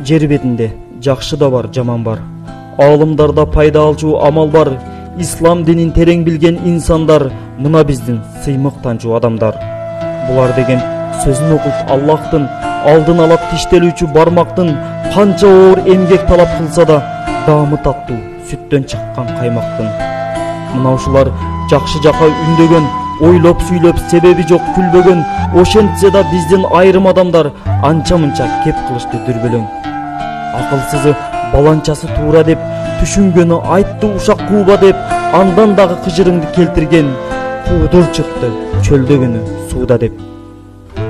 Жер бетинде жакшы да бар, жаман бар. Алымдарда пайда алчу амал бар. Ислам динин терең билген инсандар, мына биздин сыймыктанчу адамдар. Булар деген сөзүн окуп Аллахтын, алдын алап тиштелүүчү бармактын, канча оор эмгек талап кылса да, даамы таттуу сүттөн чыккан каймактын. Мына ушулар жакшы жака үндөгөн, ойлоп сүйлөп себеби жок күлбөгөн. Ошентсе да биздин айрым адамдар анча-мынча кеп кылышты дүрбөлөң. Акылсызы баланчасы туура деп, түшүнгөнү айтты ушак кууба деп, андан дагы кыжырыңды келтирген. Куудул чыкты чөлдөгөнү сууда деп.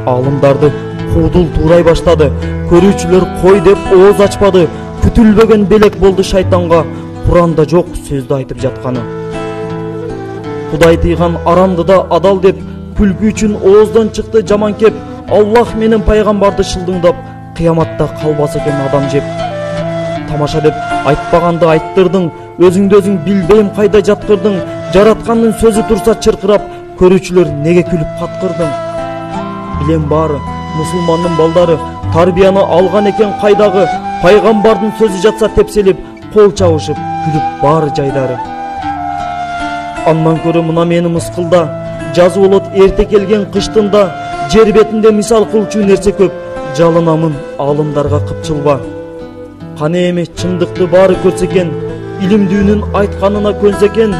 Алымдарды куудул туурай баштады, көрүүчүлөр кой деп ооз ачпады. Күтүлбөгөн белек болду шайтанга, Куранда жок сөздү айтып жатканы. Кудай тыйган арамды да адал деп, күлкү үчүн ооздан чыкты жаман кеп. Аллах менен пайгамбарды шылдыңдап, кыяматта калбас экен адам жеп. Тамаша деп айтпаганды айттырдың, өзүңдү өзүң билбейм кайда жаткырдың. Жараткандын сөзү турса чыркырап, көрүүчүлөр неге күлүп каткырдың? Билем баары, мусулмандын балдары тарбияны алган экен кайдагы. Пайгамбардын сөзү жатса тепселип, кол чабышып күлүп баары жайдары. Андан көрө мына мени мыскылда, жазы болот эрте келген кыштында. Жер бетинде мисал кылчу нерсе көп, жалынамын алымдарга кыпчылба. Кане эме чындыкты баары көрсекен, илимдүүнүн айтканына көнсекен.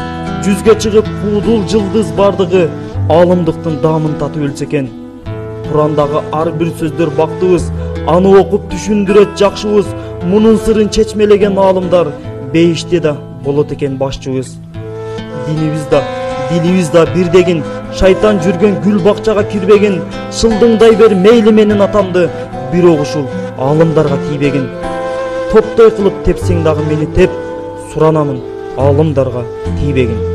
Жүзгө чыгып куудул жылдыз бардыгы, алымдыктын даамын татып өлсекен. Курандагы ар бир сөздөр бактыбыз, аны окуп түшүндүрөт жакшыбыз. Мунун сырын чечмелеген алымдар, бейиште да болот экен башчыбыз. Динибиз да, дилибиз да бир дегин, шайтан жүргөн гүл бакчага кирбеген. Шылдыңдай бер мейли менин атамды, бирок ушул алымдарга тийбегин. Топтой кылып тепсең дагы мени теп, суранамын алымдарга тийбегин.